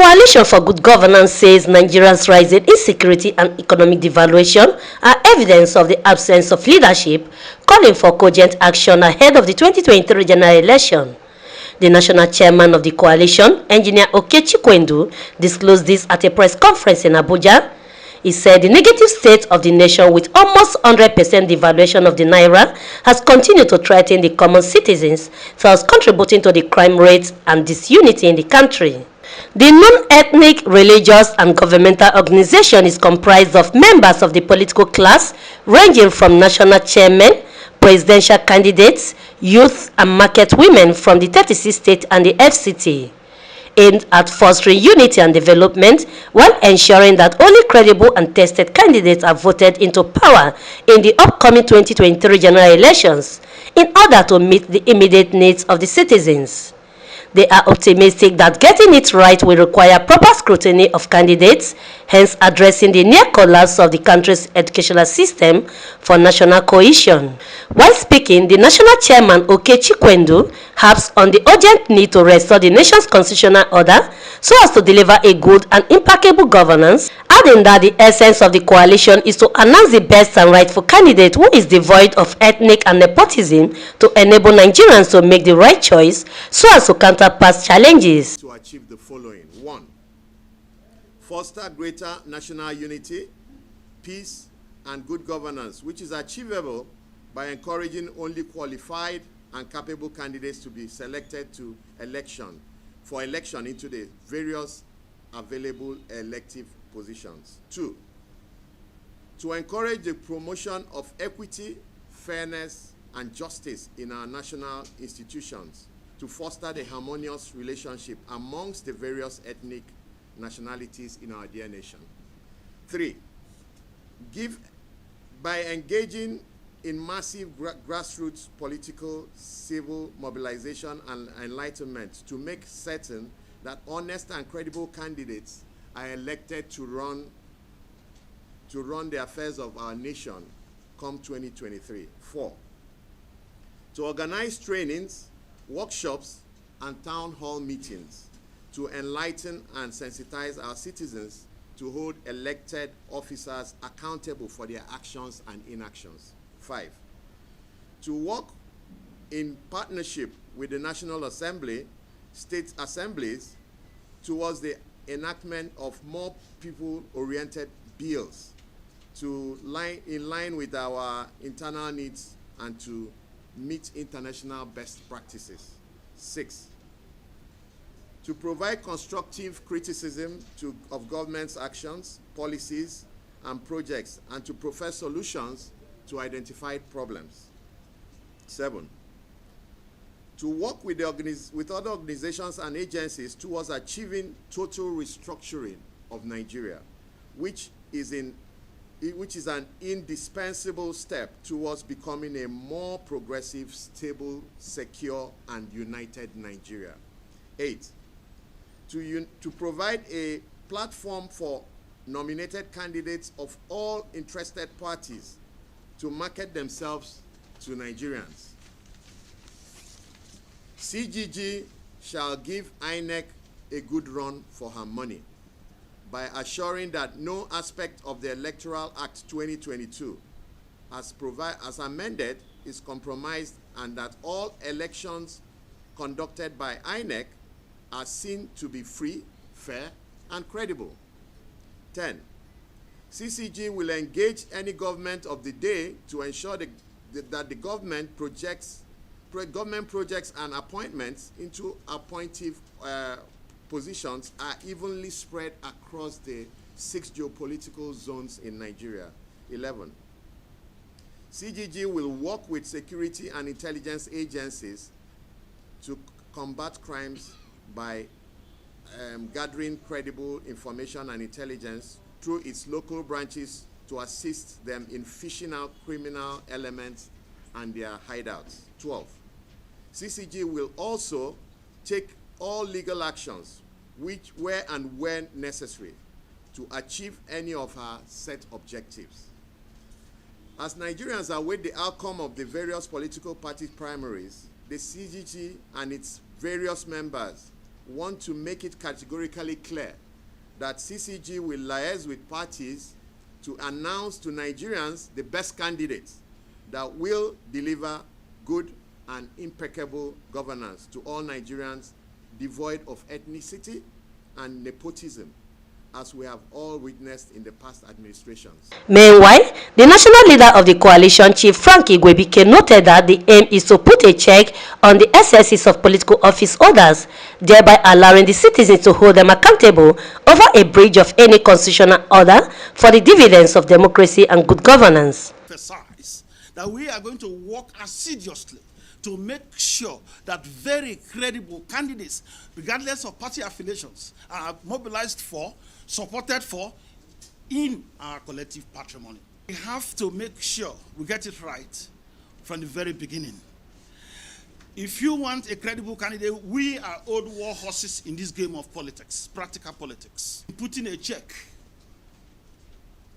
Coalition for Good Governance says Nigeria's rising insecurity and economic devaluation are evidence of the absence of leadership, calling for cogent action ahead of the 2023 general election. The national chairman of the coalition, Engineer Okechukwendu, disclosed this at a press conference in Abuja. He said the negative state of the nation with almost 100% devaluation of the naira has continued to threaten the common citizens, thus contributing to the crime rates and disunity in the country. The non-ethnic, religious, and governmental organization is comprised of members of the political class, ranging from national chairmen, presidential candidates, youth, and market women from the 36 states and the FCT, aimed at fostering unity and development while ensuring that only credible and tested candidates are voted into power in the upcoming 2023 general elections in order to meet the immediate needs of the citizens. They are optimistic that getting it right will require proper scrutiny of candidates, hence addressing the near collapse of the country's educational system for national cohesion. While speaking, the national chairman Okechukwendu harps on the urgent need to restore the nation's constitutional order so as to deliver a good and impeccable governance, adding that the essence of the coalition is to announce the best and rightful candidate who is devoid of ethnic and nepotism to enable Nigerians to make the right choice so as to counter past challenges. To achieve the following: 1. Foster greater national unity, peace, and good governance, which is achievable by encouraging only qualified and capable candidates to be selected for election into the various available elective positions. 2. To encourage the promotion of equity, fairness, and justice in our national institutions to foster the harmonious relationship amongst the various ethnic nationalities in our dear nation. 3. By engaging in massive grassroots political, civil mobilization and enlightenment to make certain that honest and credible candidates are elected to run the affairs of our nation come 2023. 4. To organize trainings, workshops, and town hall meetings to enlighten and sensitize our citizens to hold elected officers accountable for their actions and inactions. 5. To work in partnership with the National Assembly, state assemblies, towards the enactment of more people-oriented bills in line with our internal needs and to meet international best practices. 6. To provide constructive criticism of government's actions, policies, and projects, and to profess solutions to identified problems. 7. To work with other organizations and agencies towards achieving total restructuring of Nigeria, which is an indispensable step towards becoming a more progressive, stable, secure, and united Nigeria. 8. To provide a platform for nominated candidates of all interested parties to market themselves to Nigerians. CGG shall give INEC a good run for her money by assuring that no aspect of the Electoral Act 2022 as amended is compromised, and that all elections conducted by INEC are seen to be free, fair, and credible. 10. CCG will engage any government of the day to ensure that the government projects and appointments into appointive positions are evenly spread across the 6 geopolitical zones in Nigeria. 11. CGG will work with security and intelligence agencies to combat crimes by gathering credible information and intelligence through its local branches to assist them in fishing out criminal elements and their hideouts. 12. CCG will also take all legal actions where and when necessary to achieve any of her set objectives. As Nigerians await the outcome of the various political party primaries, the CGG and its various members want to make it categorically clear that CCG will liaise with parties to announce to Nigerians the best candidates that will deliver good and impeccable governance to all Nigerians, devoid of ethnicity and nepotism, as we have all witnessed in the past administrations. Meanwhile, the national leader of the coalition, Chief Frank Igwebike, noted that the aim is to put a check on the excesses of political office holders, thereby allowing the citizens to hold them accountable over a breach of any constitutional order for the dividends of democracy and good governance. That we are going to work assiduously to make sure that very credible candidates, regardless of party affiliations, are mobilized for, supported for, in our collective patrimony. We have to make sure we get it right from the very beginning. If you want a credible candidate, we are old war horses in this game of politics, practical politics. Putting a check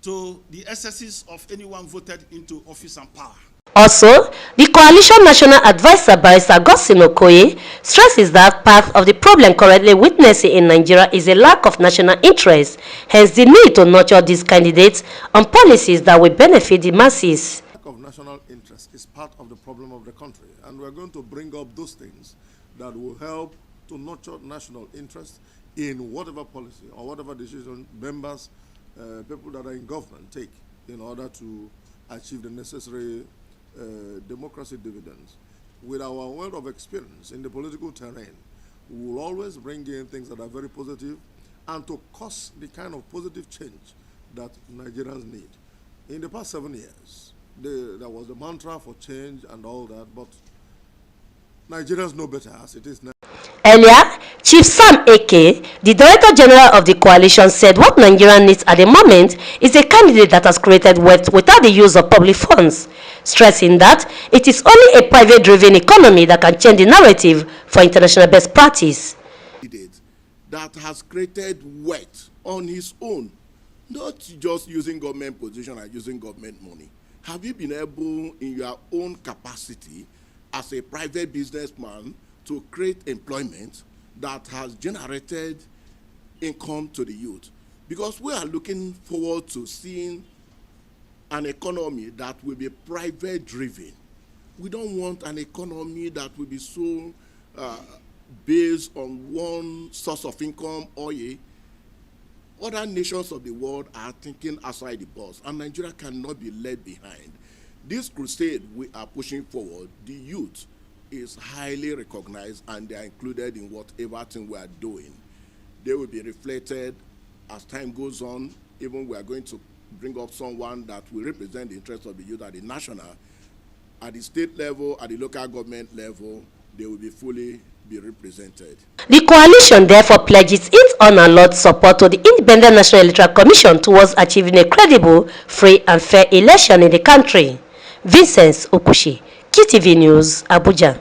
to the excesses of anyone voted into office and power. Also, the Coalition National Advisor Barrister Godson Okoye stresses that part of the problem currently witnessing in Nigeria is a lack of national interest, hence the need to nurture these candidates on policies that will benefit the masses. Lack of national interest is part of the problem of the country, and we're going to bring up those things that will help to nurture national interest in whatever policy or whatever decision members, people that are in government take in order to achieve the necessary democracy dividends. With our world of experience in the political terrain, we will always bring in things that are very positive and to cause the kind of positive change that Nigerians need. In the past 7 years, there was the mantra for change and all that, but Nigerians know better as it is now. Earlier, Chief Sam Eke, the Director General of the coalition, said what Nigeria needs at the moment is a candidate that has created wealth without the use of public funds, stressing that it is only a private-driven economy that can change the narrative for international best practice. That has created wealth on his own, not just using government position and using government money. Have you been able, in your own capacity as a private businessman, to create employment that has generated income to the youth? Because we are looking forward to seeing an economy that will be private driven. We don't want an economy that will be so based on one source of income or other nations of the world are thinking outside the box, and Nigeria cannot be left behind. This crusade we are pushing forward, the youth is highly recognized and they are included in whatever thing we are doing. They will be reflected as time goes on. Even we are going to bring up someone that will represent the interests of the youth at the national, at the state level, at the local government level. They will be fully represented. The coalition therefore pledges its unalloyed support to the Independent National Electoral Commission towards achieving a credible, free and fair election in the country. Vincent Okushi, QTV News, Abuja.